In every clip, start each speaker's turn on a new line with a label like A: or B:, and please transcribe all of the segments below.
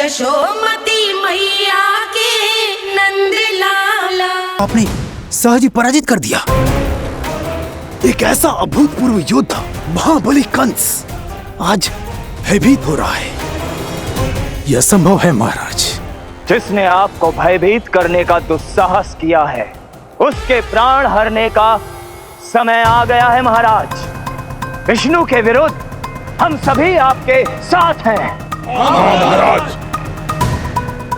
A: यशोमती मैया के नंद लाला।
B: आपने सहज ही पराजित कर दिया। एक ऐसा अभूतपूर्व योद्धा महाबली कंस आज भयभीत हो रहा है। यह संभव है महाराज।
C: जिसने आपको भयभीत करने का दुस्साहस किया है उसके प्राण हरने का समय आ गया है महाराज। विष्णु के विरुद्ध हम सभी आपके साथ हैं।
D: महाराज,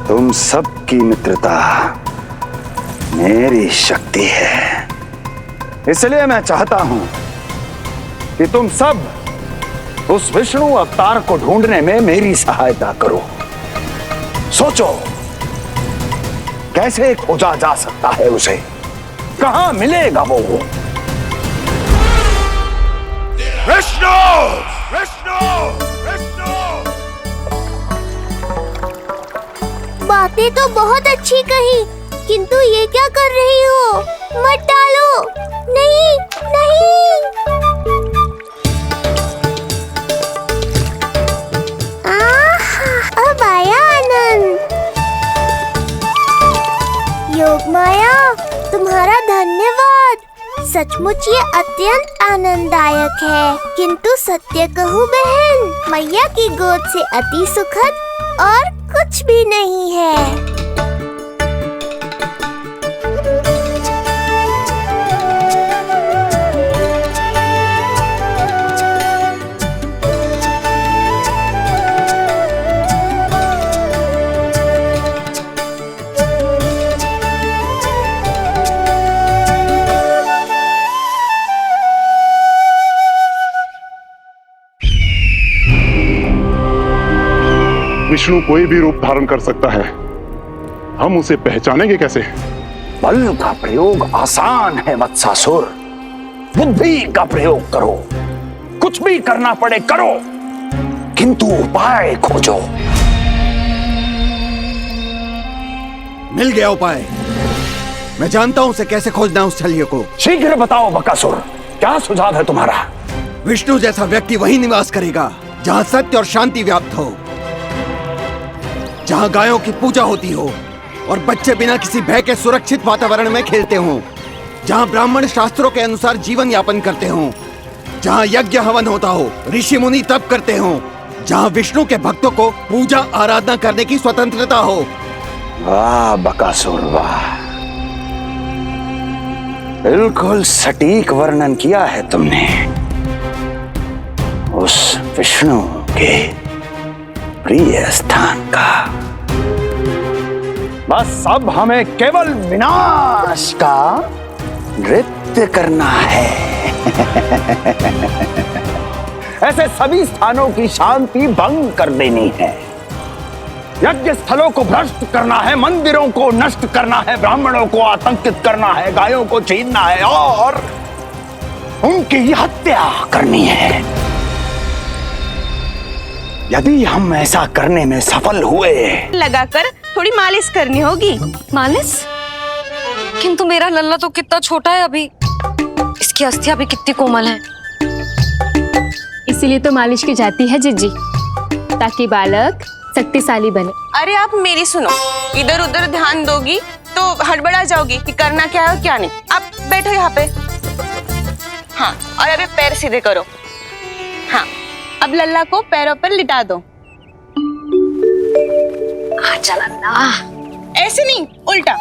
D: तुम सबकी मित्रता मेरी शक्ति है, इसलिए मैं चाहता हूं कि तुम सब उस विष्णु अवतार को ढूंढने में मेरी सहायता करो। सोचो कैसे खोजा जा सकता है उसे, कहां मिलेगा वो? विष्णु! विष्णु! विष्णु!
E: बातें तो बहुत अच्छी कही, किंतु ये क्या कर रही हो? मत डालो। नहीं नहीं। अब आया आनंद। योग माया, तुम्हारा धन्यवाद। सचमुच ये अत्यंत आनंददायक है। किंतु सत्य कहूँ बहन, मैया की गोद से अति सुखद और कुछ भी नहीं है।
D: विष्णु कोई भी रूप धारण कर सकता है, हम उसे पहचानेंगे कैसे?
F: बल का प्रयोग आसान है वत्सासुर, बुद्धि का प्रयोग करो। कुछ भी करना पड़े करो, किंतु उपाय खोजो।
B: मिल गया उपाय। मैं जानता हूं उसे कैसे खोजना उस छलिए को।
F: शीघ्र बताओ बकासुर, क्या सुझाव है तुम्हारा?
B: विष्णु जैसा व्यक्ति वहीं निवास करेगा जहां सत्य और शांति व्याप्त हो, जहां गायों की पूजा होती हो और बच्चे बिना किसी भय के सुरक्षित वातावरण में खेलते हों, जहां ब्राह्मण शास्त्रों के अनुसार जीवन यापन करते हों, जहां यज्ञ हवन होता हो, ऋषि मुनि तप करते हों, जहां विष्णु के भक्तों को पूजा आराधना करने की स्वतंत्रता हो।
F: वाह बकासुर वाह, बिल्कुल सटीक वर्णन किया है तुमने उस विष्णु के प्रिय स्थान का। बस अब हमें केवल विनाश का नृत्य करना है। ऐसे सभी स्थानों की शांति भंग कर देनी है। यज्ञ स्थलों को भ्रष्ट करना है, मंदिरों को नष्ट करना है, ब्राह्मणों को आतंकित करना है, गायों को छीनना है और उनकी हत्या करनी है। यदि हम ऐसा करने में सफल हुए,
G: लगाकर थोड़ी मालिश करनी होगी।
H: मालिश? किंतु मेरा लल्ला तो कितना छोटा है अभी, इसकी अस्थियां भी कितनी कोमल हैं।
I: इसीलिए तो मालिश की जाती है जिज्जी, ताकि बालक शक्तिशाली बने।
G: अरे आप मेरी सुनो, इधर उधर ध्यान दोगी तो हड़बड़ा जाओगी कि करना क्या है और क्या नहीं। आप बैठो यहाँ पे। हाँ, और अभी पैर सीधे करो। हाँ, अब लल्ला को पैरों पर लिटा दो।
H: आजा लल्ला।
G: ऐसे नहीं, उल्टा।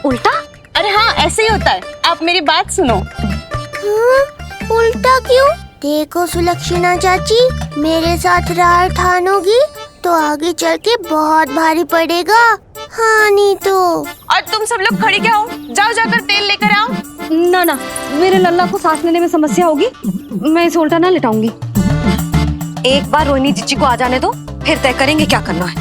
H: उल्टा?
G: अरे हाँ, ऐसे ही होता है। आप मेरी बात सुनो।
E: हाँ, उल्टा क्यों? देखो सुलक्षणा चाची, मेरे साथ राह ठानोगी तो आगे चल के बहुत भारी पड़ेगा। हाँ नहीं तो।
G: और तुम सब लोग खड़े क्या हो? जाओ जाकर तेल लेकर आओ।
H: ना ना, मेरे लल्ला को सांस लेने में समस्या होगी, मैं इसे उल्टा ना लिटाऊंगी। एक बार रोहिणी जीजी को आ जाने दो, फिर तय करेंगे क्या करना है।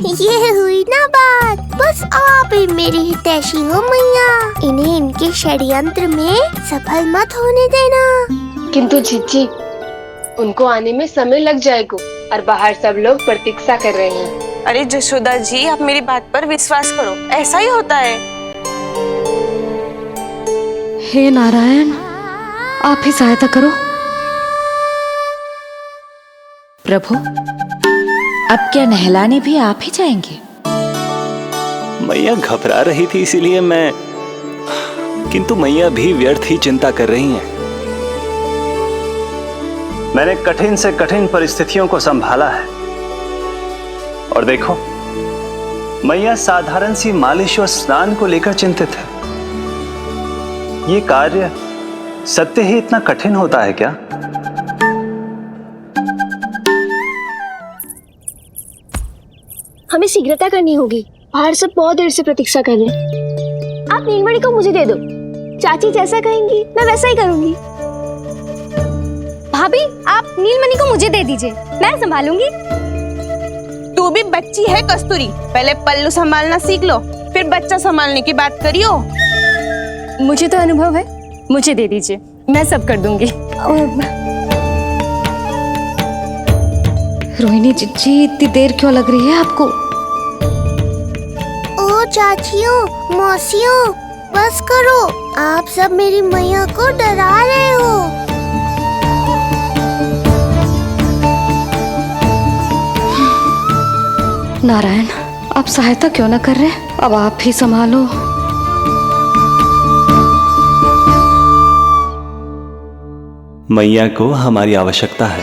E: ये हुई ना बात। बस आप ही मेरी हितैषी हो मैया, इन्हें इनके षड्यंत्र में सफल मत होने देना।
I: किंतु जीजी, उनको आने में समय लग जाएगा और बाहर सब लोग प्रतीक्षा कर रहे हैं।
G: अरे जशोदा जी, आप मेरी बात पर विश्वास करो, ऐसा ही होता है।
H: हे नारायण, आप ही सहायता करो।
J: प्रभु, अब क्या नहलाने भी आप ही जाएंगे?
K: मैया घबरा रही थी इसीलिए मैं, किंतु मैया भी व्यर्थ ही चिंता कर रही हैं। मैंने कठिन से कठिन परिस्थितियों को संभाला है और देखो, मैया साधारण सी मालिश और स्नान को लेकर चिंतित है। ये कार्य सत्य ही इतना कठिन होता है क्या?
L: हमें शीघ्रता करनी होगी, बाहर सब बहुत देर से प्रतीक्षा कर रहे हैं। आप नीलमणि को मुझे दे दो, चाची जैसा कहेंगी मैं वैसा ही करूंगी।
H: भाभी, आप नीलमणि को मुझे दे दीजिए, मैं संभालूंगी।
G: तू भी बच्ची है कस्तूरी, पहले पल्लू संभालना सीख लो, फिर बच्चा संभालने की बात करियो।
L: मुझे तो अनुभव है, मुझे दे दीजिए, मैं सब कर दूंगी।
H: रोहिणी जीजी, इतनी देर क्यों लग रही है आपको?
E: ओ चाचियों, मौसियों, बस करो, आप सब मेरी मैया को डरा रहे हो।
H: नारायण, आप सहायता क्यों ना कर रहे? अब आप ही संभालो।
K: मैया को हमारी आवश्यकता है,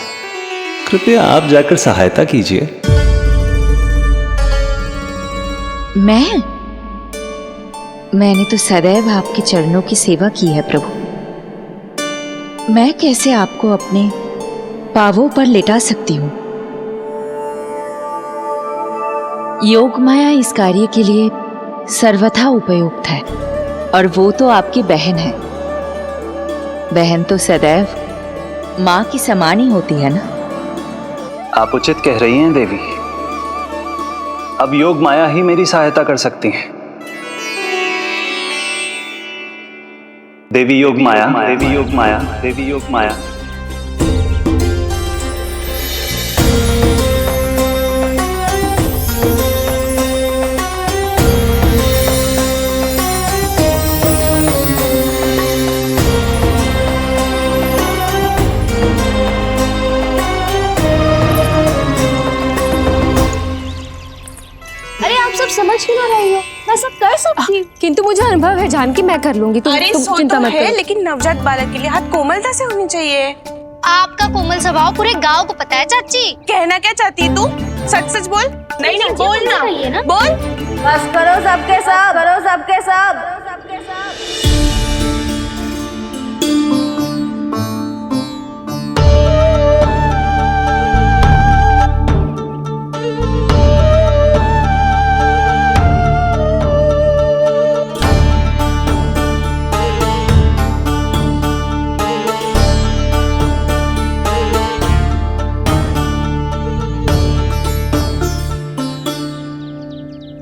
K: कृपया आप जाकर सहायता कीजिए।
J: मैंने तो सदैव आपके चरणों की सेवा की है प्रभु। मैं कैसे आपको अपने पांवों पर लेटा सकती हूँ? योग माया इस कार्य के लिए सर्वथा उपयुक्त है, और वो तो आपकी बहन है। बहन तो सदैव माँ की समान ही होती है ना?
K: आप उचित कह रही हैं देवी। अब योग माया ही मेरी सहायता कर सकती हैं। देवी योग माया, देवी योग माया, देवी योग माया।
L: समझ क्यों ना रही हो? मैं सब कर सकती हूँ, किंतु मुझे अनुभव है जानकी, मैं कर लूंगी। तुम चिंता मत करो।
G: लेकिन नवजात बालक के लिए हाथ कोमलता से होनी चाहिए।
E: आपका कोमल स्वभाव पूरे गांव को पता है चाची।
G: कहना क्या चाहती है तू? सच सच बोल। नहीं नहीं, बोल ना, बोल।
H: बस करो सबके सब, करो सबके सब, सबके सब।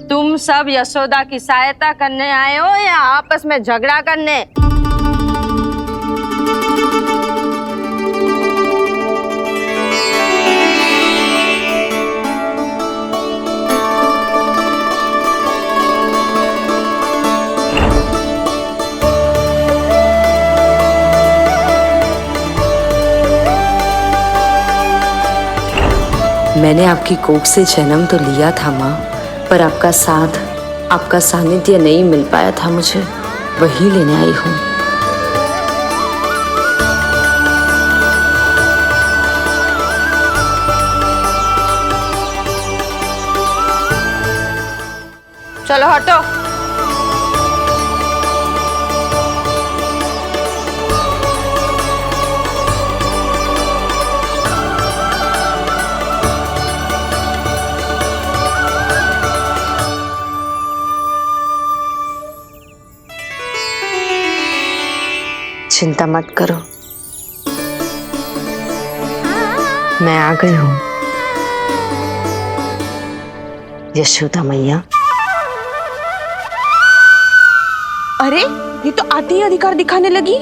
A: तुम सब यशोदा की सहायता करने आए हो या आपस में झगड़ा करने?
M: मैंने आपकी कोख से जन्म तो लिया था माँ, पर आपका साथ, आपका सानिध्य नहीं मिल पाया था मुझे, वही लेने आई हूँ।
A: चलो हटो।
M: चिंता मत करो, मैं आ गई हूँ। यशोदा मैया।
G: अरे ये तो आते ही अधिकार दिखाने लगी।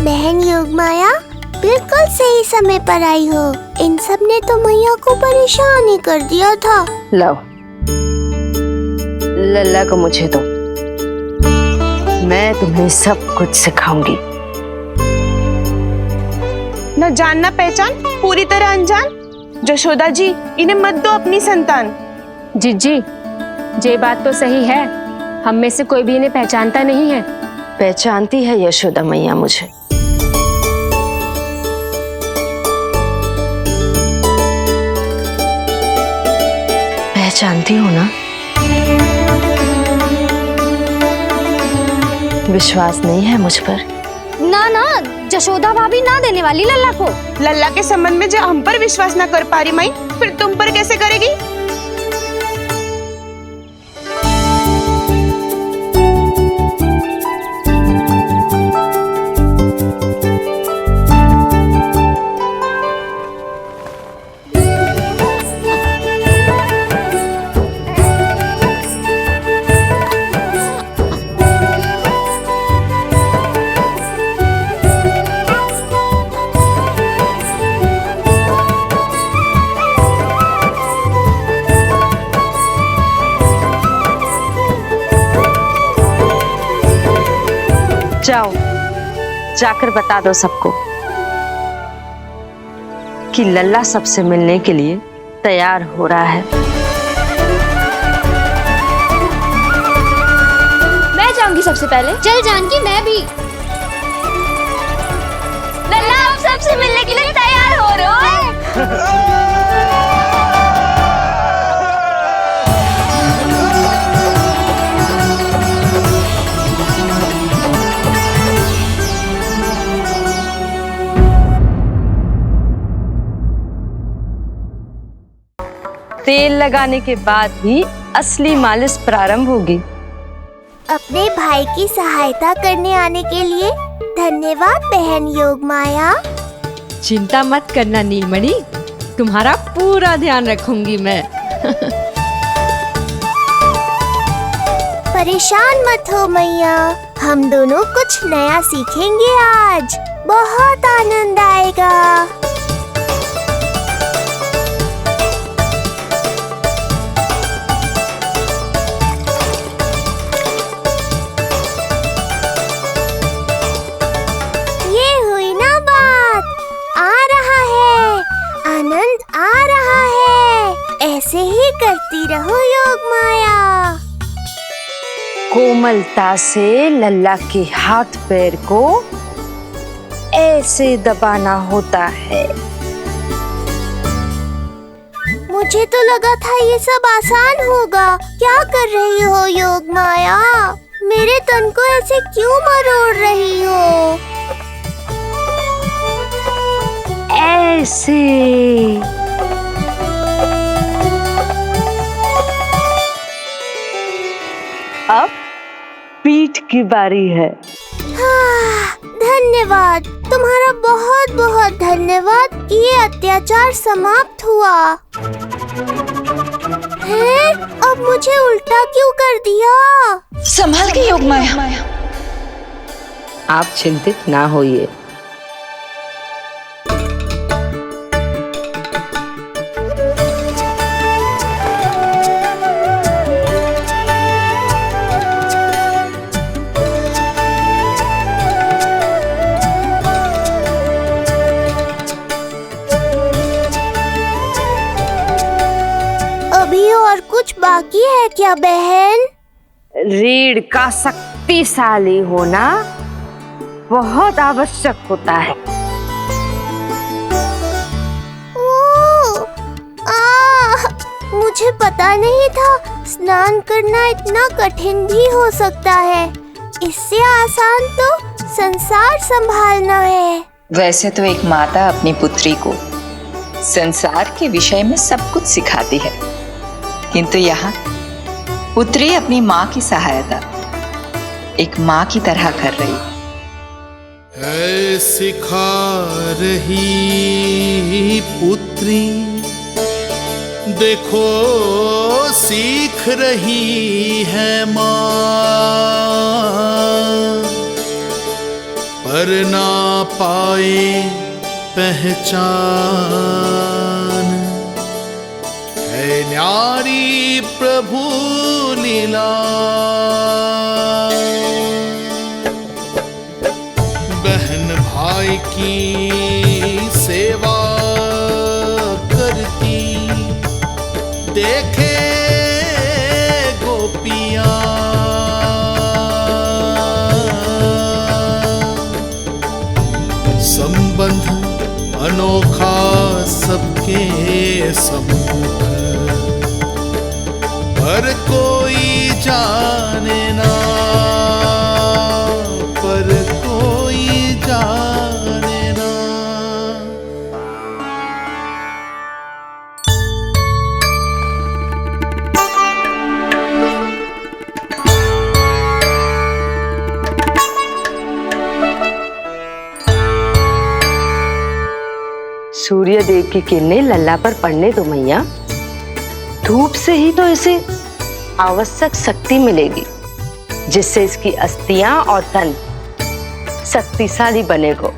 E: बहन योगमाया, बिल्कुल सही समय पर आई हो। इन सब ने तो मैया को परेशान ही कर दिया था।
M: लो, लल्ला को मुझे दो, मैं मैं तुम्हें सब कुछ सिखाऊंगी।
G: न जानना पहचान, पूरी तरह अनजान। जशोदा जी, इन्हें मत दो अपनी संतान।
L: जीजी, ये बात तो सही है, हम में से कोई भी इन्हें पहचानता नहीं है।
M: पहचानती है यशोदा मैया मुझे। पहचानती हो ना? विश्वास नहीं है मुझ पर?
L: ना ना, जशोदा भाभी ना देने वाली लल्ला को।
G: लल्ला के संबंध में जो हम पर विश्वास न कर पा रही माई, फिर तुम पर कैसे करेगी?
A: जाओ, जाकर बता दो सबको कि लल्ला सबसे मिलने के लिए तैयार हो रहा है।
L: मैं जाऊंगी सबसे पहले। चल जानकी, मैं भी। लल्ला आप सबसे मिलने के लिए तैयार हो रहे हो?
A: तेल लगाने के बाद ही असली मालिश प्रारंभ होगी।
E: अपने भाई की सहायता करने आने के लिए धन्यवाद बहन योगमाया।
A: चिंता मत करना नीलमणि, तुम्हारा पूरा ध्यान रखूंगी मैं।
E: परेशान मत हो मैया, हम दोनों कुछ नया सीखेंगे आज। बहुत आनंद आएगा। ऐसे ही करती रहो योगमाया।
A: कोमलता से लल्ला के हाथ पैर को ऐसे दबाना होता है।
E: मुझे तो लगा था ये सब आसान होगा। क्या कर रही हो योगमाया? मेरे तन को ऐसे क्यों मरोड़ रही हो?
A: ऐसे। अब पीठ की बारी है।
E: हाँ, धन्यवाद, तुम्हारा बहुत बहुत धन्यवाद कि ये अत्याचार समाप्त हुआ है। अब मुझे उल्टा क्यों कर दिया?
J: संभाल के योगमाया।
M: आप चिंतित ना होइए।
E: अभी और कुछ बाकी है क्या बहन?
A: रीढ़ का शक्तिशाली होना बहुत आवश्यक होता है।
E: मुझे पता नहीं था स्नान करना इतना कठिन भी हो सकता है। इससे आसान तो संसार संभालना है।
J: वैसे तो एक माता अपनी पुत्री को संसार के विषय में सब कुछ सिखाती है, किंतु यहाँ पुत्री अपनी माँ की सहायता एक माँ की तरह कर रही
N: है। सिखा रही पुत्री, देखो सीख रही है माँ, पर ना पाए पहचान है न्यारी प्रभु लीला। की सेवा करती देखे गोपियां, संबंध अनोखा सबके सम्मुख, पर कोई जाने ना, पर कोई जाने ना।
M: सूर्य देव की किरणें लल्ला पर पड़ने दो मैया। धूप से ही तो इसे आवश्यक शक्ति मिलेगी, जिससे इसकी अस्थियां और तन शक्तिशाली बनेगा।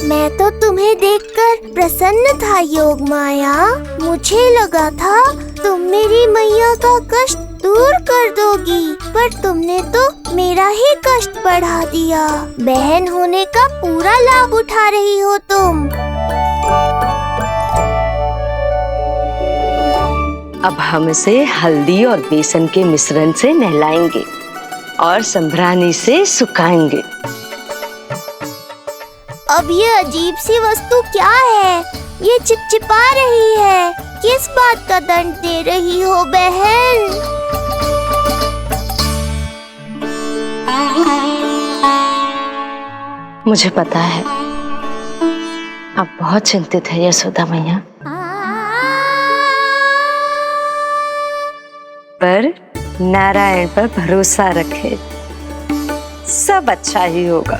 E: मैं तो तुम्हें देखकर प्रसन्न था योग माया। मुझे लगा था तुम मेरी मैया का कष्ट दूर कर दोगी, पर तुमने तो मेरा ही कष्ट बढ़ा दिया। बहन होने का पूरा लाभ उठा रही हो तुम।
M: अब हम इसे हल्दी और बेसन के मिश्रण से नहलाएंगे और संभरानी से सुखाएंगे।
E: अब ये अजीब सी वस्तु क्या है? ये चिपचिपा रही है। किस बात का दंड दे रही हो बहन?
M: मुझे पता है आप बहुत चिंतित है यशोदा मैया, पर नारायण पर भरोसा रखे, सब अच्छा ही होगा।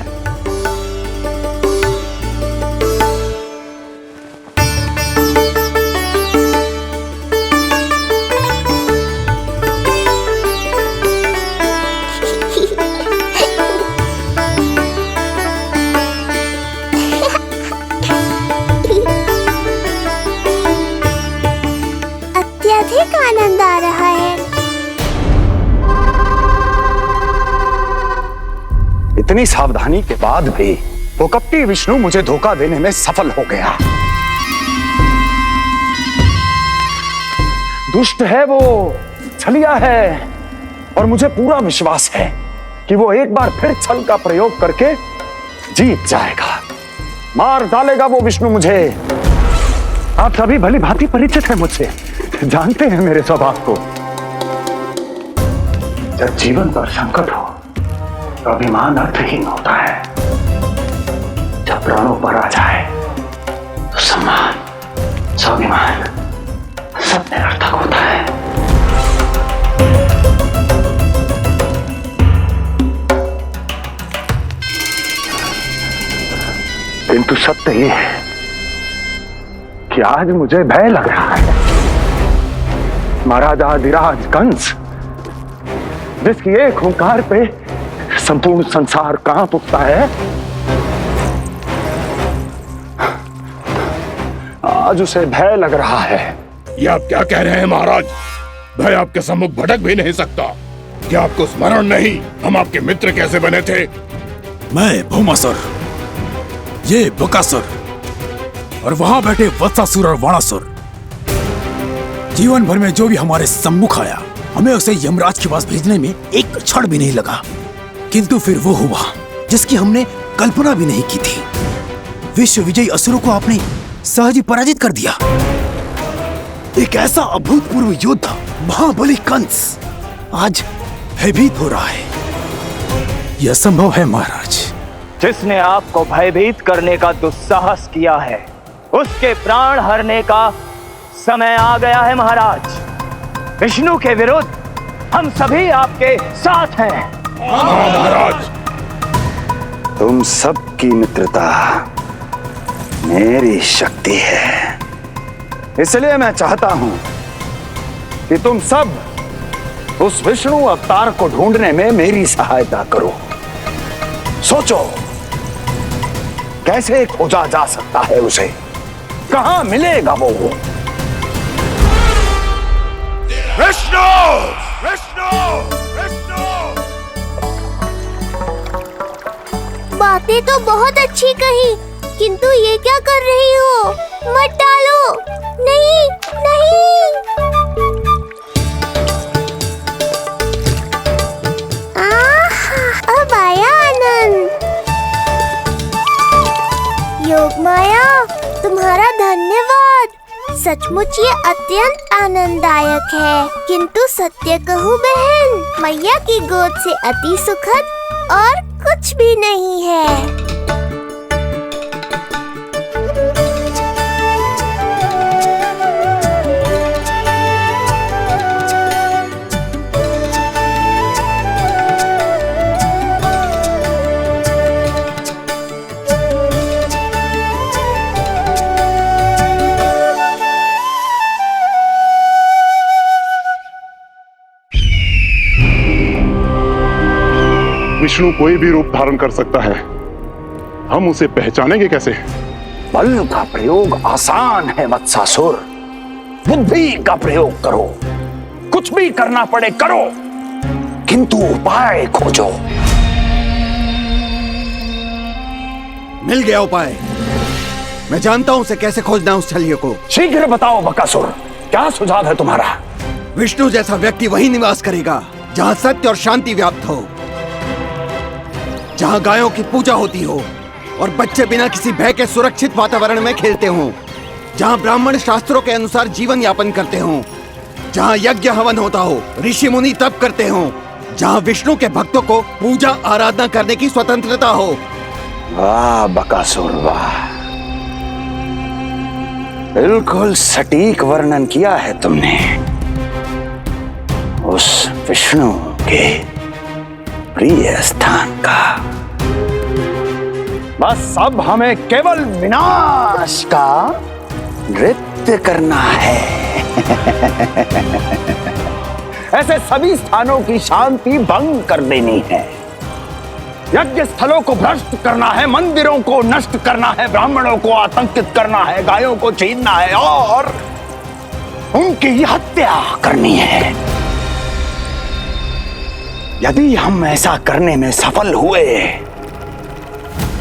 E: अत्यधिक आनंद आ रहा है।
D: इतनी सावधानी के बाद भी वो कपटी विष्णु मुझे धोखा देने में सफल हो गया। दुष्ट है वो, छलिया है, और मुझे पूरा विश्वास है कि वो एक बार फिर छल का प्रयोग करके जीत जाएगा, मार डालेगा वो विष्णु मुझे। आप सभी भली भांति परिचित हैं मुझसे, जानते हैं मेरे स्वभाव को। जब जीवन पर संकट हो तो अभिमान अर्थहीन होता है, जब प्राणों पर आ जाए तो सम्मान, स्वाभिमान सब निरर्थक होता है। किंतु सत्य ये है कि आज मुझे भय लग रहा है। महाराजाधिराज कंस, जिसकी एक हुंकार पे संपूर्ण संसार कांप उठता है, आज उसे भय लग रहा है।
O: ये आप क्या कह रहे हैं महाराज? भय आपके सम्मुख भटक भी नहीं सकता। क्या आपको स्मरण नहीं हम आपके मित्र कैसे बने थे?
P: मैं भौमासुर, ये बकासुर, और वहां बैठे वत्सासुर और वाणासुर। जीवन भर में जो भी हमारे सम्मुख आया, हमें उसे यमराज के पास भेजने में एक क्षण भी नहीं लगा। किंतु फिर वो हुआ जिसकी हमने कल्पना भी नहीं की थी। विश्व विजयी असुरों को आपने सहज ही पराजित कर दिया। एक ऐसा अभूतपूर्व योद्धा महाबली कंस आज भयभीत हो रहा है। यह संभव है महाराज।
C: जिसने आपको भयभीत करने का दुस्साहस किया है, उसके प्राण हरने का समय आ गया है महाराज। विष्णु के विरुद्ध हम सभी आपके साथ हैं।
O: महाराज,
D: तुम सबकी मित्रता मेरी शक्ति है, इसलिए मैं चाहता हूं कि तुम सब उस विष्णु अवतार को ढूंढने में मेरी सहायता करो। सोचो कैसे खोजा जा सकता है उसे, कहां मिलेगा वो?
O: विष्णु! विष्णु! विष्णु!
E: बातें तो बहुत अच्छी कही, किंतु ये क्या कर रही हो? मत डालो। नहीं नहीं। अब आया आनंद। योगमाया, तुम्हारा धन्यवाद। सचमुच ये अत्यंत आनंददायक है, किंतु सत्य कहूँ बहन, मैया की गोद से अति सुखद और कुछ भी नहीं है।
O: विष्णु कोई भी रूप धारण कर सकता है, हम उसे पहचानेंगे कैसे?
D: बल का प्रयोग आसान है वत्सासुर, बुद्धि का प्रयोग करो। कुछ भी करना पड़े करो, किंतु उपाय खोजो।
B: मिल गया उपाय। मैं जानता हूं उसे कैसे खोजना उस छलिए को।
D: शीघ्र बताओ बकासुर, क्या सुझाव है तुम्हारा?
B: विष्णु जैसा व्यक्ति वहीं निवास करेगा जहां सत्य और शांति व्याप्त हो, जहां गायों की पूजा होती हो और बच्चे बिना किसी भय के सुरक्षित वातावरण में खेलते हों, जहां ब्राह्मण शास्त्रों के अनुसार जीवन यापन करते हों, जहां यज्ञ हवन होता हो, ऋषि मुनि तप करते हों, जहां विष्णु के भक्तों को पूजा आराधना करने की स्वतंत्रता हो।
D: वाह बकासुर वाह, बिल्कुल सटीक वर्णन किया है तुमने उस विष्णु के प्रिय स्थान का। बस अब हमें केवल विनाश का नृत्य करना है। ऐसे सभी स्थानों की शांति भंग कर देनी है। यज्ञ स्थलों को भ्रष्ट करना है, मंदिरों को नष्ट करना है, ब्राह्मणों को आतंकित करना है, गायों को छीनना है और उनकी हत्या करनी है। यदि हम ऐसा करने में सफल हुए,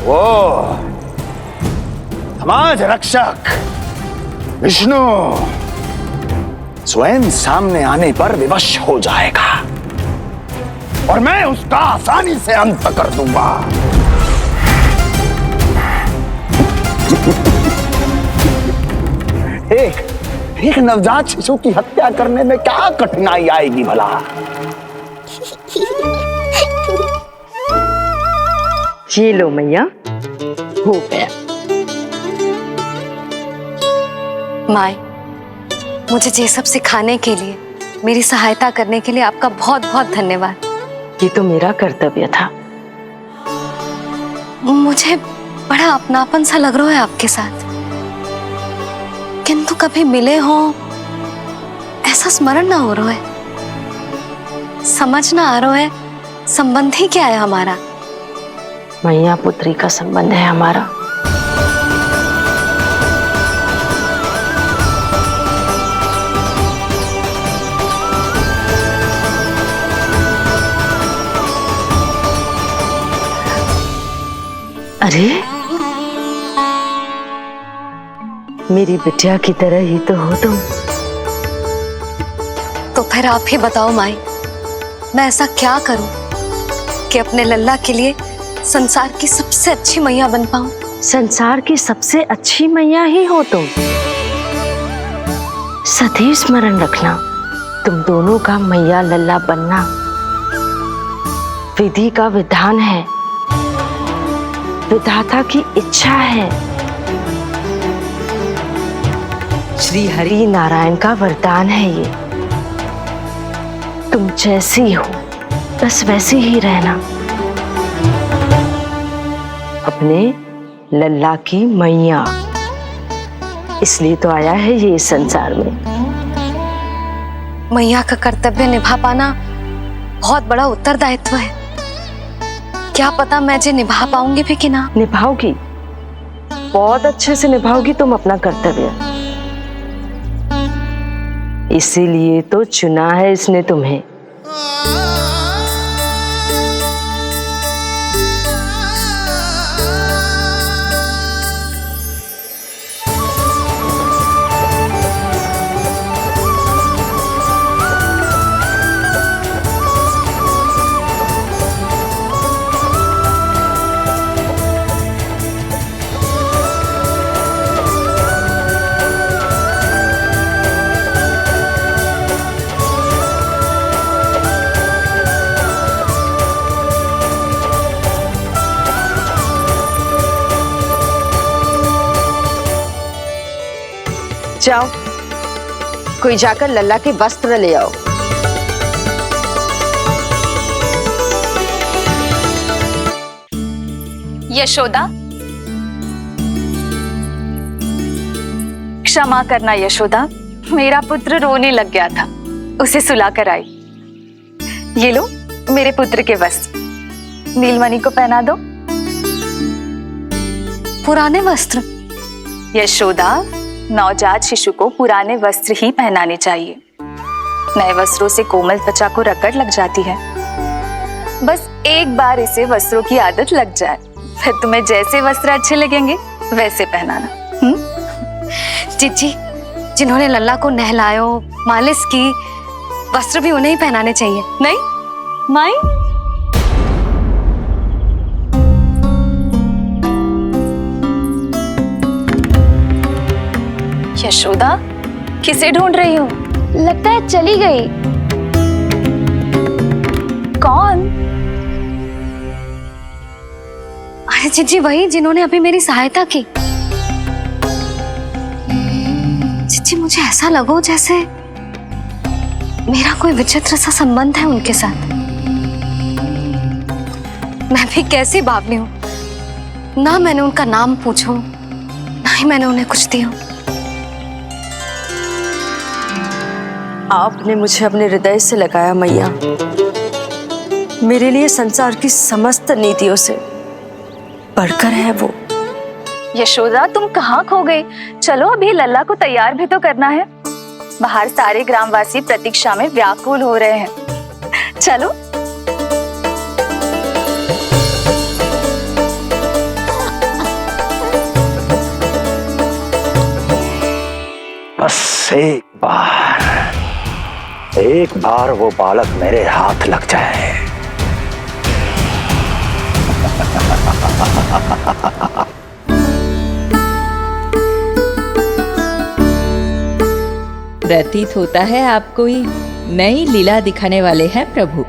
D: वो समाज रक्षक विष्णु स्वयं सामने आने पर विवश हो जाएगा और मैं उसका आसानी से अंत कर दूंगा। एक नवजात शिशु की हत्या करने में क्या कठिनाई आएगी भला?
M: ये लो मैया, हो गया।
H: माई, मुझे ये सब सिखाने के लिए, मेरी सहायता करने के लिए आपका बहुत बहुत धन्यवाद।
M: ये तो मेरा कर्तव्य था।
H: मुझे बड़ा अपनापन सा लग रहा है आपके साथ, किंतु कभी मिले हो ऐसा स्मरण ना हो रहा है। समझ ना आ रहा है संबंध ही क्या है हमारा।
M: मैया पुत्री का संबंध है हमारा। अरे मेरी बिटिया की तरह ही तो हो तुम।
H: तो फिर आप ही बताओ माई, मैं ऐसा क्या करूं कि अपने लल्ला के लिए संसार की सबसे अच्छी मैया बन पाऊं?
M: संसार की सबसे अच्छी मैया ही हो तुम। सदैव स्मरण रखना, तुम दोनों का मैया लल्ला बनना विधि का विधान है, विधाता की इच्छा है, श्री हरि नारायण का वरदान है। ये तुम जैसी हो बस वैसी ही रहना, अपने लल्ला की मैया। इसलिए तो आया है ये इस संसार में।
H: मैया का कर्तव्य निभा पाना बहुत बड़ा उत्तरदायित्व है। क्या पता मैं जे निभा पाऊंगी भी कि ना।
M: निभाओगी, बहुत अच्छे से निभाओगी तुम अपना कर्तव्य। इसीलिए तो चुना है इसने तुम्हें। जाओ, कोई जाकर लल्ला के वस्त्र ले आओ।
Q: यशोदा, क्षमा करना यशोदा, मेरा पुत्र रोने लग गया था, उसे सुला कर आई। ये लो मेरे पुत्र के वस्त्र, नीलमणि को पहना दो।
H: पुराने वस्त्र?
Q: यशोदा, नवजात शिशु को पुराने वस्त्र ही पहनाने चाहिए। नए वस्त्रों से कोमल त्वचा को रगड़ लग जाती है। बस एक बार इसे वस्त्रों की आदत लग जाए, फिर तुम्हें जैसे वस्त्र अच्छे लगेंगे वैसे पहनाना।
H: जीजी, जिन्होंने लल्ला को नहलायो, मालिश की, वस्त्र भी उन्हें ही पहनाने चाहिए। नहीं
Q: माई? यशोदा, किसे ढूंढ रही हो?
L: लगता है चली गई।
Q: कौन?
H: अरे जीजी, वही जिन्होंने अभी मेरी सहायता की। जीजी, मुझे ऐसा लगो जैसे मेरा कोई विचित्र सा संबंध है उनके साथ। मैं भी कैसी बावली हूँ, ना मैंने उनका नाम पूछो, ना ही मैंने उन्हें कुछ दिया।
M: आपने मुझे अपने हृदय से लगाया मैया, मेरे लिए संसार की समस्त नीतियों से बढ़कर है वो।
Q: यशोदा, तुम कहाँ खो गई? चलो अभी लल्ला को तैयार भी तो करना है। बाहर सारे ग्रामवासी प्रतीक्षा में व्याकुल हो रहे हैं। चलो।
F: बस एक बार वो बालक मेरे हाथ लग जाए।
J: प्रतीत होता है आप कोई नई लीला दिखाने वाले हैं प्रभु।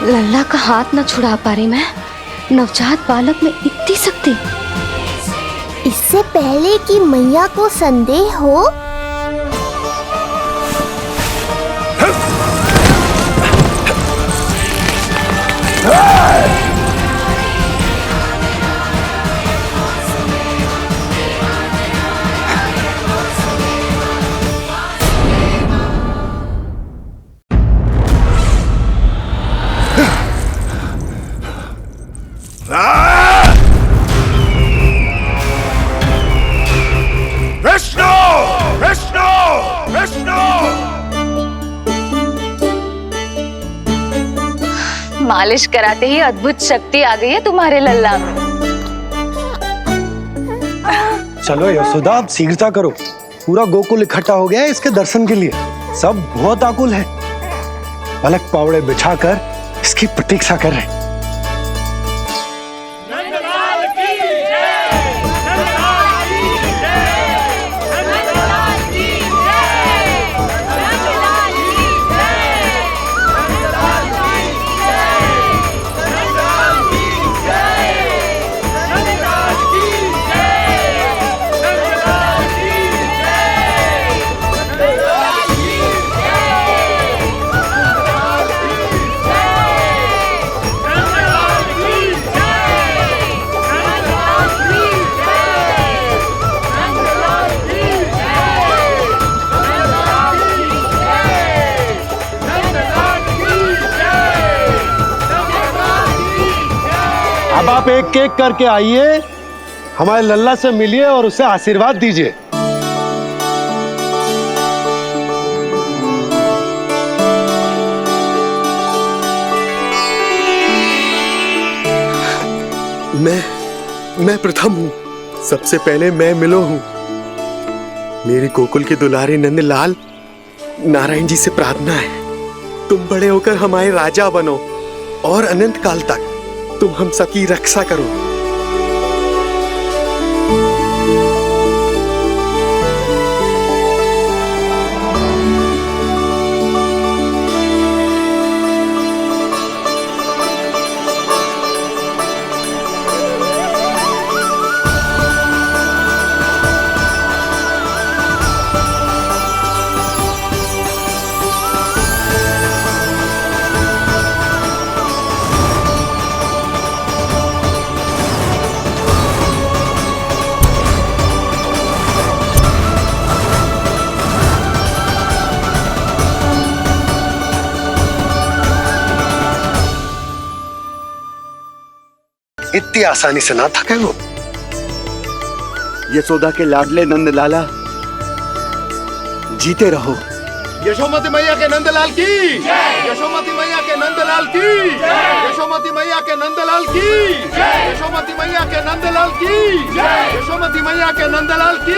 H: लल्ला का हाथ न छुड़ा पा रही मैं, नवजात बालक में इतनी शक्ति।
E: इससे पहले कि मैया को संदेह हो,
Q: मालिश कराते ही अद्भुत शक्ति आ गई है तुम्हारे लल्ला में।
R: चलो यशोदा, आप शीघ्रता करो, पूरा गोकुल इकट्ठा हो गया है इसके दर्शन के लिए। सब बहुत आकुल है, पलक पावड़े बिछाकर इसकी प्रतीक्षा कर रहे हैं। आप एक एक करके आइए, हमारे लल्ला से मिलिए और उसे आशीर्वाद दीजिए।
S: मैं प्रथम हूँ। सबसे पहले मैं मिलो हूँ। मेरी गोकुल के दुलारे नंदलाल, नारायण जी से प्रार्थना है, तुम बड़े होकर हमारे राजा बनो और अनंत काल तक तुम हम सबकी रक्षा करो। इतनी आसानी से ना थके वो।
B: यशोदा के लाडले नंद लाला, जीते रहो।
O: यशोमती मैया के नंदलाल की, यशोमती मैया के नंदलाल की, यशोमती मैया के नंदलाल की, यशोमती मैया के नंदलाल की, यशोमती मैया के नंदलाल की,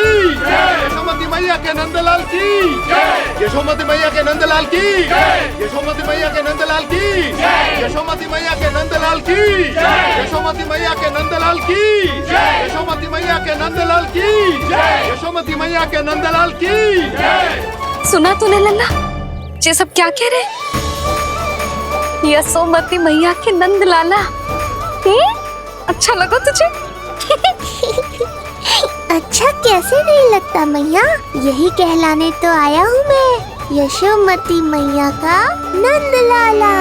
O: यशोमती मैया के नंदलाल की, यशोमती मैया के नंदलाल की, यशोमती मैया के नंदलाल की, यशोमती मैया के नंदलाल की, यशोमती मैया के नंदलाल की, यशोमती मैया के नंदलाल की, यशोमती मैया के नंदलाल की।
H: सुना तूने लल्ला, ये सब क्या कह रहे? यशोमती मैया के नंद लाला। अच्छा लगा तुझे?
E: अच्छा कैसे नहीं लगता मैया, यही कहलाने तो आया हूँ मैं, यशोमती मैया का नंद लाला।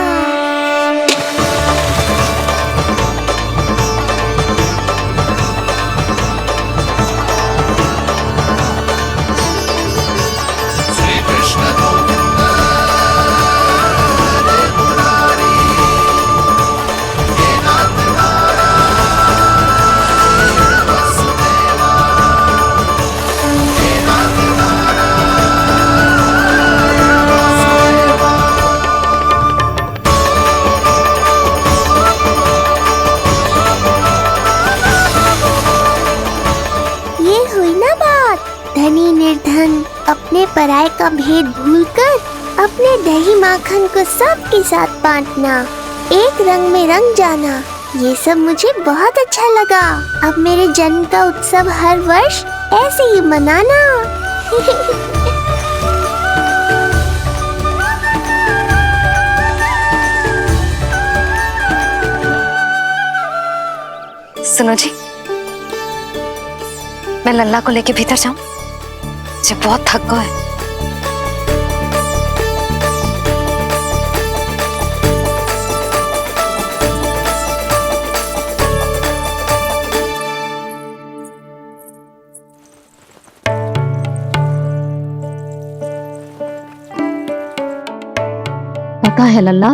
E: धनी निर्धन अपने पराये का भेद भूलकर अपने दही माखन को सबके साथ बांटना, एक रंग में रंग जाना, ये सब मुझे बहुत अच्छा लगा। अब मेरे जन्म का उत्सव हर वर्ष ऐसे ही मनाना।
H: सुनो जी, मैं लल्ला को लेके भीतर जाऊं? मुझे बहुत थक गया है। पता है लल्ला,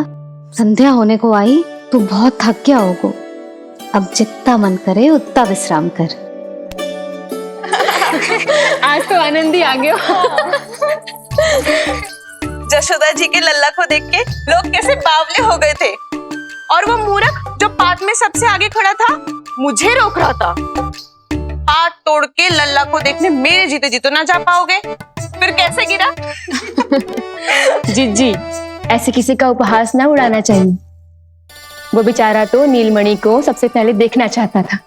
H: संध्या होने को आई, तू बहुत थक गया होगा। अब जितना मन करे उतना विश्राम कर।
I: आज तो आनंद ही आ गया।
G: जशोदा जी के लल्ला को देख के लोग कैसे बावले हो गए थे, और वो मूर्ख जो पात में सबसे आगे खड़ा था मुझे रोक रहा था। हाथ तोड़ के लल्ला को देखने मेरे जीते जी तो ना जा पाओगे, फिर कैसे गिरा?
I: जीजी, ऐसे किसी का उपहास ना उड़ाना चाहिए। वो बेचारा तो नीलमणि को सबसे पहले देखना चाहता था।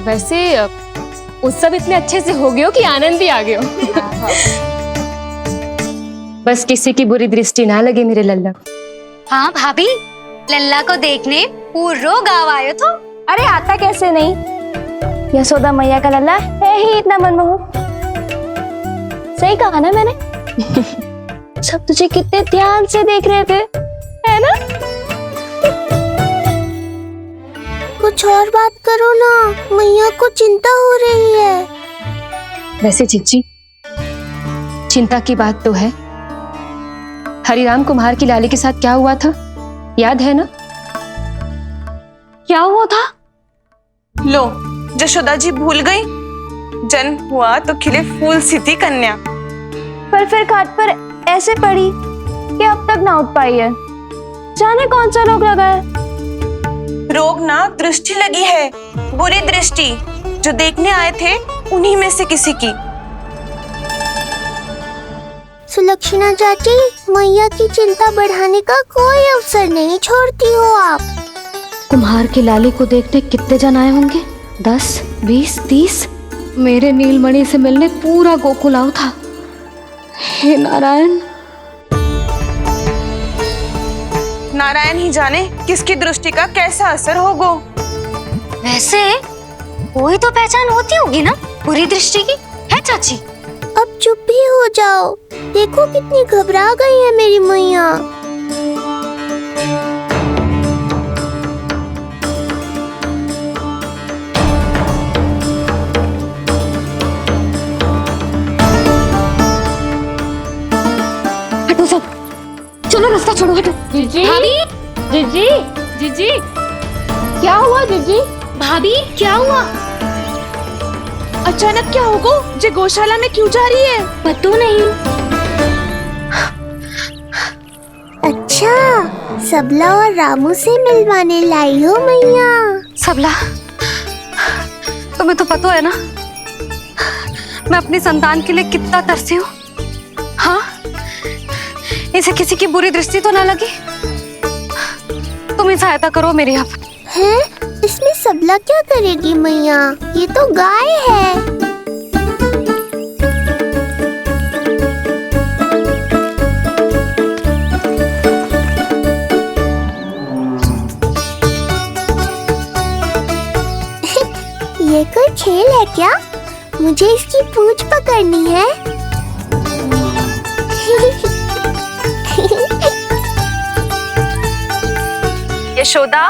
I: वैसे उत्सव इतने अच्छे से हो गया कि आनंद ही आ गया। बस किसी की बुरी दृष्टि ना लगे मेरे लल्ला को।
L: हाँ भाभी, लल्ला को देखने पूरा गांव आयो तो।
I: अरे आता कैसे नहीं, यशोदा मैया का लल्ला है ही इतना मनमोहक। सही कहा ना मैंने? सब तुझे कितने ध्यान से देख रहे थे, है ना?
E: कुछ और बात करो ना, मैया को चिंता हो रही है।
I: वैसे चिच्ची, चिंता की बात तो है। हरिराम कुमार की लाली के साथ क्या हुआ था
Q: याद है ना? क्या हुआ था?
G: लो, जशोदा जी भूल गई? जन्म हुआ तो खिले फूल सी थी कन्या,
L: पर फिर खाट पर ऐसे पड़ी कि अब तक ना उठ पाई है। जाने कौन सा रोग लगा है।
G: रोग ना दृष्टि लगी है, बुरी दृष्टि। जो देखने आए थे उन्हीं में से किसी की।
E: सुलक्षणा चाची, मैया की चिंता बढ़ाने का कोई अवसर नहीं छोड़ती हो आप।
H: कुम्हार की लाली को देखने कितने जन आए होंगे? 10, 20, 30। मेरे नीलमणि से मिलने पूरा गोकुल आओ था। हे नारायण।
G: नारायण ही जाने किसकी दृष्टि का कैसा असर होगा।
H: वैसे कोई तो पहचान होती होगी ना बुरी दृष्टि की, है चाची?
E: अब चुप भी हो जाओ। देखो कितनी घबरा गई है मेरी मैया।
H: हटो सब, चलो रास्ता छोड़ो, हटो।
L: जीजी,
H: भाभी,
L: जीजी,
H: जीजी,
L: क्या हुआ जीजी?
H: भाभी क्या हुआ?
G: अचानक क्या होगा? जे गौशाला में क्यों जा रही है?
H: पता नहीं।
E: अच्छा, सबला और रामू से मिलवाने लाई हो मैया।
H: सबला, तुम्हें तो पता है ना मैं अपनी संतान के लिए कितना तरसी हूँ। हाँ, इसे किसी की बुरी दृष्टि तो ना लगी। तुम ही सहायता करो मेरी। अब
E: हैं? इसमें सबला क्या करेगी मैया? ये तो गाय है। ये कोई खेल है क्या? मुझे इसकी पूंछ पकड़नी है।
Q: यशोदा,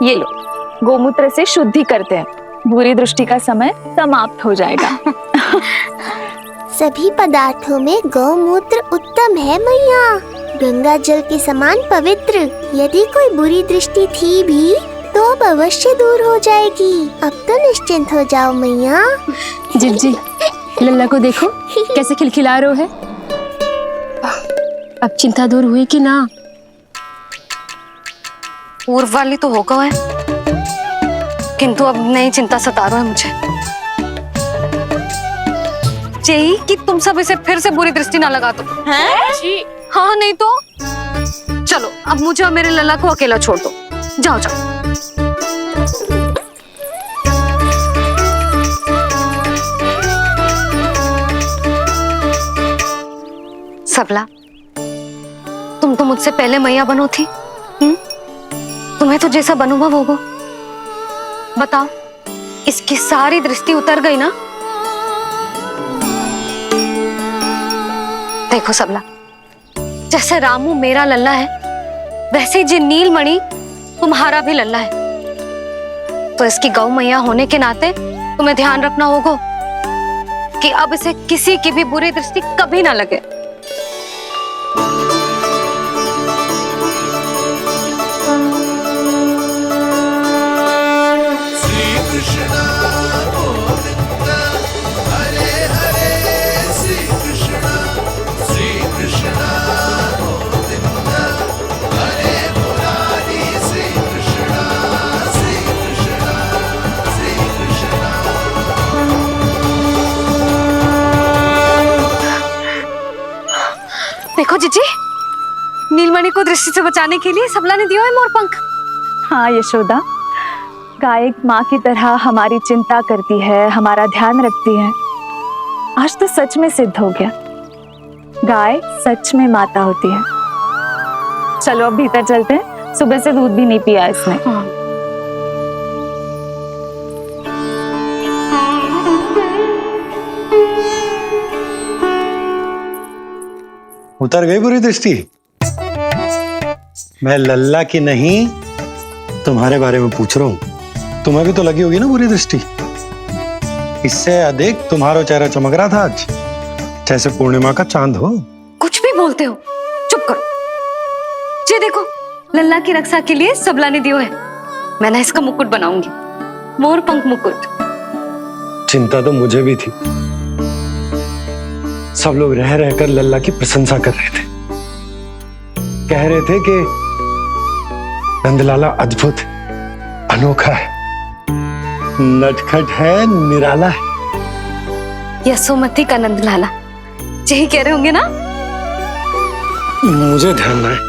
Q: ये लो, गोमूत्र से शुद्धि करते हैं। बुरी दृष्टि का समय समाप्त हो जाएगा।
E: सभी पदार्थों में गौमूत्र उत्तम है मैया, गंगा जल के समान पवित्र। यदि कोई बुरी दृष्टि थी भी तो अब अवश्य दूर हो जाएगी। अब तो निश्चिंत हो जाओ मैया।
Q: जिज्जी, लल्ला को देखो कैसे खिलखिला रहे है। अब चिंता दूर हुई कि ना?
H: पूर्व वाली तो होगा है, किंतु अब नई चिंता सता रहा है मुझे। यही कि तुम सब इसे फिर से बुरी दृष्टि ना लगा दो। हैं? हाँ, नहीं तो चलो अब मुझे और मेरे लल्ला को अकेला छोड़ दो। जाओ जाओ। सबला, तुम तो मुझसे पहले मैया बनो थी। तुम्हें तो जैसा अनुभव होगा। बताओ, इसकी सारी दृष्टि उतर गई ना? देखो सबला, जैसे रामू मेरा लल्ला है, वैसे ही जी नीलमणि तुम्हारा भी लल्ला है। तो इसकी गौ मैया होने के नाते तुम्हें ध्यान रखना होगा कि अब इसे किसी की भी बुरी दृष्टि कभी ना लगे। देखो जीजी, नीलमणि को दृष्टि से बचाने के लिए सबला ने दिया है मोर पंख।
Q: हाँ यशोदा, गाय माँ की तरह हमारी चिंता करती है, हमारा ध्यान रखती है। आज तो सच में सिद्ध हो गया, गाय सच में माता होती है। चलो अब भीतर चलते हैं, सुबह से दूध भी नहीं पिया इसने।
R: उतर गई बुरी दृष्टि? मैं लल्ला की नहीं तुम्हारे बारे में पूछ रहा हूं। तुम्हें भी तो लगी होगी ना बुरी दृष्टि। इससे अधिक तुम्हारा चेहरा चमक रहा था आज, जैसे पूर्णिमा का चांद हो।
H: कुछ भी बोलते हो, चुप करो। ये देखो, लल्ला की रक्षा के लिए सबला ने दियो है। मैं ना इसका मुकुट बनाऊंगी, मोर पंख मुकुट।
R: चिंता तो मुझे भी थी। सब लोग रह रहकर लल्ला की प्रशंसा कर रहे थे, कह रहे थे कि नंदलाला अद्भुत, अनोखा है, नटखट है, निराला है।
H: यशोमती का नंदलाला, यही कह रहे होंगे ना?
R: मुझे ध्यान ना है।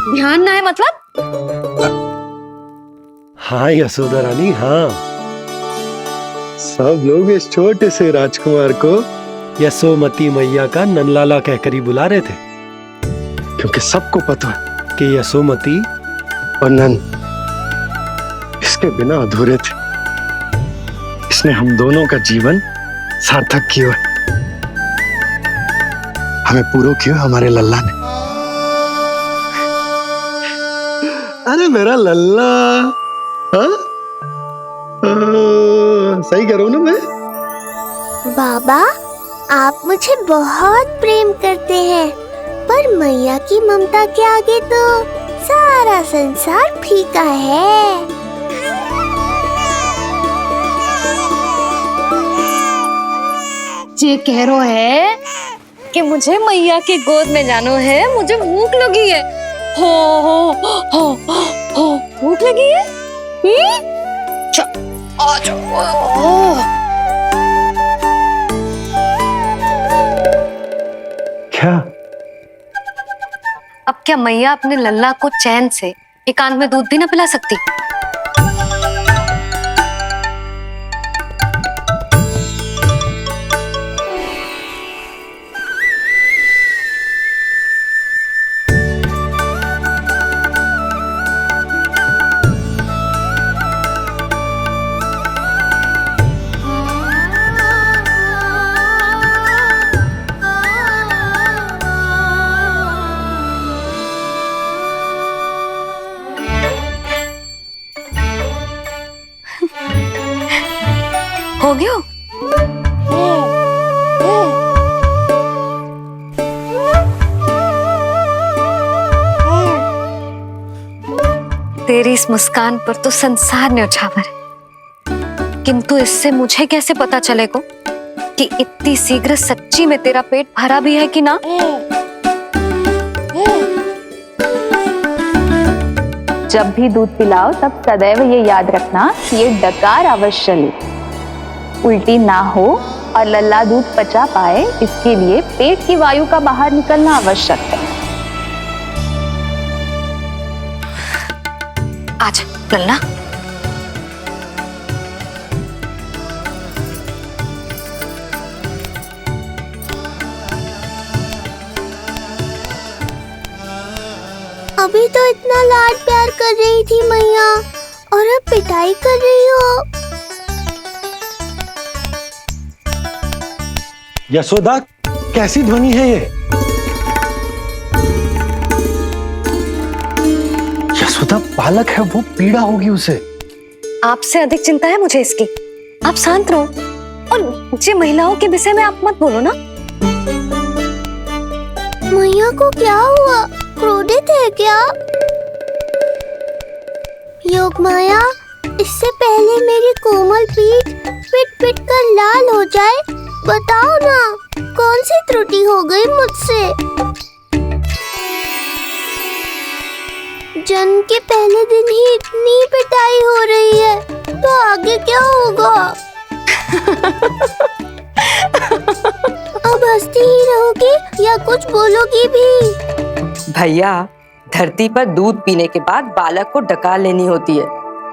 H: ध्यान ना है मतलब?
R: हाँ यशोदा रानी, हाँ। सब लोग इस छोटे से राजकुमार को यशोमती मैया का नंदलाला कहकर ही बुला रहे थे, क्योंकि सबको पता है कि यशोमती और नंद इसके बिना अधूरे थे। इसने हम दोनों का जीवन सार्थक किया, हमें पूरा किया हमारे लल्ला ने। अरे मेरा लल्ला, हाँ? सही करो ना मैं?
E: बाबा, आप मुझे बहुत प्रेम करते हैं, पर मैया की ममता के आगे तो सारा संसार फीका है।
H: ये कह रो है कि मुझे मैया की गोद में जानो है, मुझे भूख लगी है। हो भूख लगी है? आ जाओ।
R: क्या?
H: अब क्या मैया अपने लल्ला को चैन से एकांत में दूध भी ना पिला सकती? हो गया? तेरी इस मुस्कान पर तो संसार न्यौछावर है, किंतु इससे मुझे कैसे पता चलेगा कि इतनी शीघ्र सच्ची में तेरा पेट भरा भी है कि ना?
Q: जब भी दूध पिलाओ तब सदैव ये याद रखना कि ये डकार अवश्य ले, उल्टी ना हो और लल्ला दूध पचा पाए, इसके लिए पेट की वायु का बाहर निकलना आवश्यक है।
H: आज लल्ला,
E: अभी तो इतना लाड प्यार कर रही थी मैया, और अब पिटाई कर रही हो।
R: यशोदा, कैसी ध्वनि है ये? यशोदा, बालक है वो, पीड़ा होगी उसे।
H: आपसे अधिक चिंता है मुझे इसकी। आप शांत रहो, और ये महिलाओं के विषय में आप मत बोलो ना।
E: मैया को क्या हुआ? क्रोधित है क्या? योग माया, इससे पहले मेरी कोमल पीठ पिट पिट कर लाल हो जाए, बताओ ना, कौन सी त्रुटि हो गई मुझसे? जन्म के पहले दिन ही इतनी पिटाई हो रही है, तो आगे क्या होगा? अब हंसती ही रहोगी या कुछ बोलोगी भी?
M: भैया, धरती पर दूध पीने के बाद बालक को डकार लेनी होती है।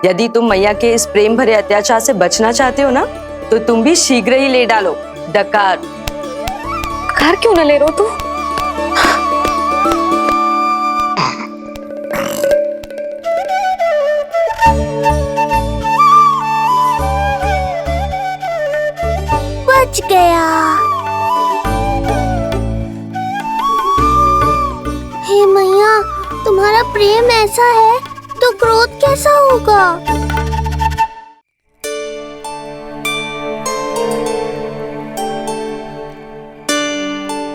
M: यदि तुम मैया के इस प्रेम भरे अत्याचार से बचना चाहते हो ना, तो तुम भी शीघ्र ही ले डालो डकार।
H: डकार क्यों न ले रो तू?
E: बच गया। हे मैया, तुम्हारा प्रेम ऐसा है तो क्रोध कैसा होगा?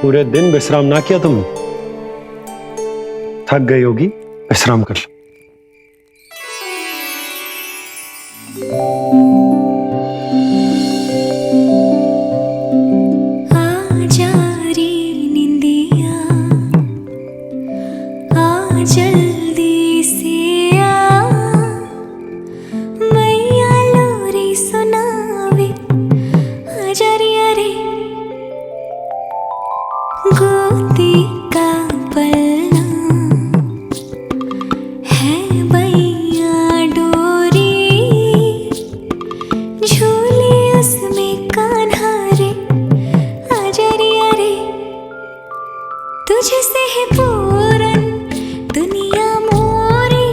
R: पूरे दिन विश्राम ना किया तुमने? थक गई होगी, विश्राम कर लो।
T: जल्दी से आ मैया लोरी सुनावे आजा रे अरे गोदी का पलना है मैया डोरी झूले उसमें कान्हा रे आजा रे अरे तुझसे है पूरन दुनिया मोरी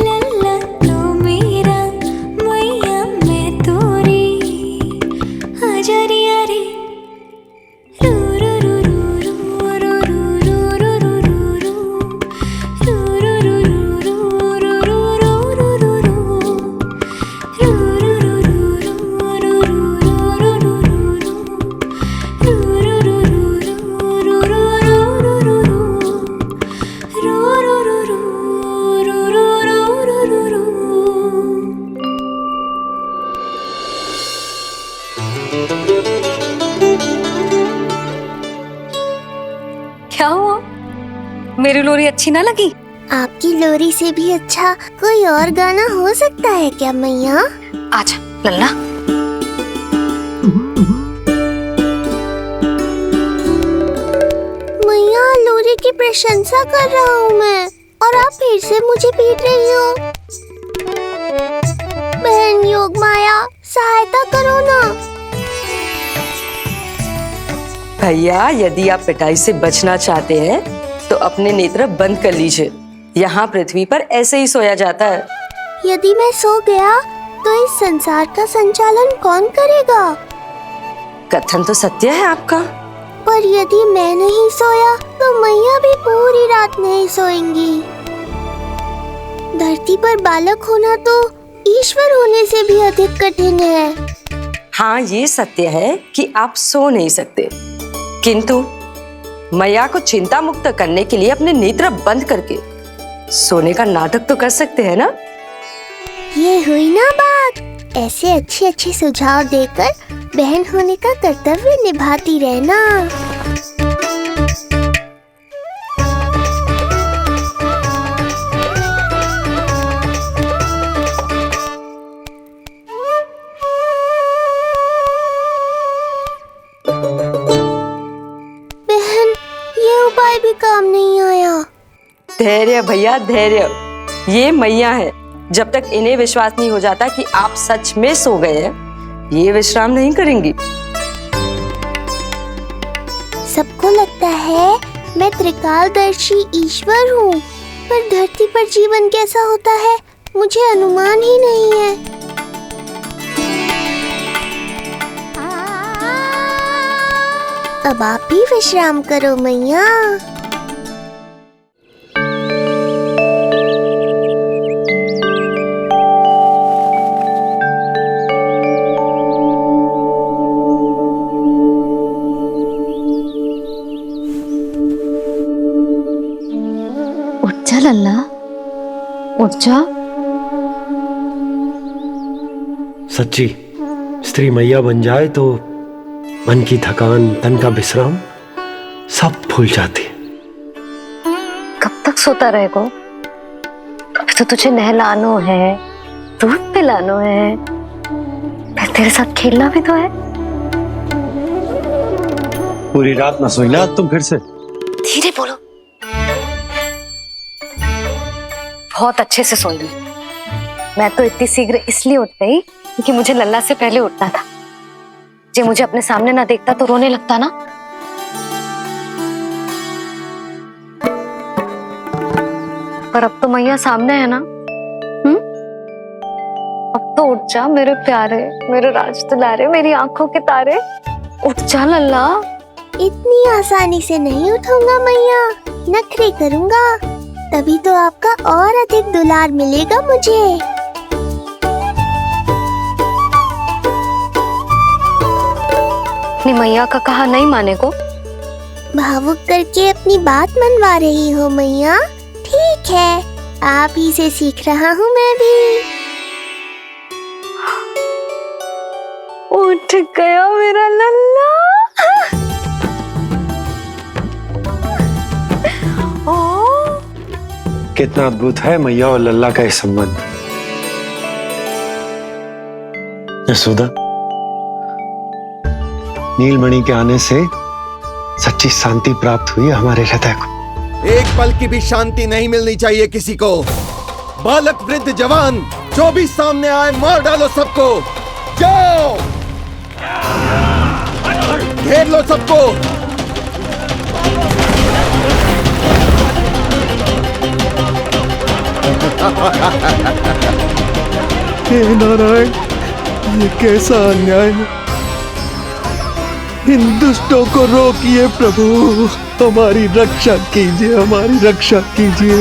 T: लल्ला तो मेरा मैया मैं तोरी आजा रे अरे रू रू रू रू रू रू रू रू रू रू रू रू रू
H: क्या हुआ? मेरी लोरी अच्छी ना लगी?
E: आपकी लोरी से भी अच्छा कोई और गाना हो सकता है क्या मैया?
H: आजा लल्ला।
E: मैया लोरी की प्रशंसा कर रहा हूँ मैं और आप फिर से मुझे पीट रही हो। बहन योग माया सहायता करो ना।
M: भैया, यदि आप पिटाई से बचना चाहते हैं तो अपने नेत्र बंद कर लीजिए। यहाँ पृथ्वी पर ऐसे ही सोया जाता है।
E: यदि मैं सो गया तो इस संसार का संचालन कौन करेगा?
M: कथन तो सत्य है आपका।
E: पर यदि मैं नहीं सोया तो मैया भी पूरी रात नहीं सोएंगी। धरती पर बालक होना तो ईश्वर होने से भी अधिक कठिन है।
M: हाँ, ये सत्य है कि आप सो नहीं सकते, किंतु मैया को चिंता मुक्त करने के लिए अपने नेत्र बंद करके सोने का नाटक तो कर सकते हैं ना?
E: ये हुई ना बात। ऐसे अच्छे अच्छे सुझाव देकर बहन होने का कर्तव्य निभाती रहना। बहन, ये उपाय भी काम नहीं आया।
M: धैर्य भैया, धैर्य। ये मैया है, जब तक इन्हें विश्वास नहीं हो जाता कि आप सच में सो गए हैं, ये विश्राम नहीं करेंगी।
E: सबको लगता है मैं त्रिकालदर्शी ईश्वर हूँ, पर धरती पर जीवन कैसा होता है मुझे अनुमान ही नहीं है। अब आप भी विश्राम करो मैया।
H: उठ जा लल्ला, उठ जा।
R: सच्ची स्त्री मैया बन जाए तो मन की थकान, तन का विश्राम सब भूल जाती है।
H: कब तक सोता रहेगा? अभी तो तुझे नहलानो है, दूध पिलानो है, फिर तेरे साथ खेलना भी तो है।
R: पूरी रात ना सोई ना तुम फिर से?
H: धीरे बोलो। बहुत अच्छे से सोई। मैं तो इतनी शीघ्र इसलिए उठ गई क्योंकि मुझे लल्ला से पहले उठना था। जो मुझे अपने सामने ना देखता तो रोने लगता ना। पर अब तो मैया सामने है ना। अब तो उठ जा मेरे प्यारे, मेरे राज दुलारे, मेरी आंखों के तारे। उठ जा लल्ला।
E: इतनी आसानी से नहीं उठूंगा मैया, नखरे करूंगा, तभी तो आपका और अधिक दुलार मिलेगा मुझे।
H: अपनी मैया का कहा नहीं माने को?
E: भावुक करके अपनी बात मनवा रही हो मैया? ठीक है, आप ही से सीख रहा हूँ मैं भी।
I: उठ गया मेरा लल्ला।
R: कितना अद्भुत है मैया और लल्ला का ये संबंध। यशोदा, नीलमणि के आने से सच्ची शांति प्राप्त हुई हमारे हृदय को।
B: एक पल की भी शांति नहीं मिलनी चाहिए किसी को। बालक वृद्ध जवान जो भी सामने आए मार डालो सबको। जाओ, घेर लो सबको।
S: हे नारायण, ये कैसा अन्याय है। इन दुष्टों को रोकिए प्रभु, हमारी रक्षा कीजिए, हमारी रक्षा कीजिए।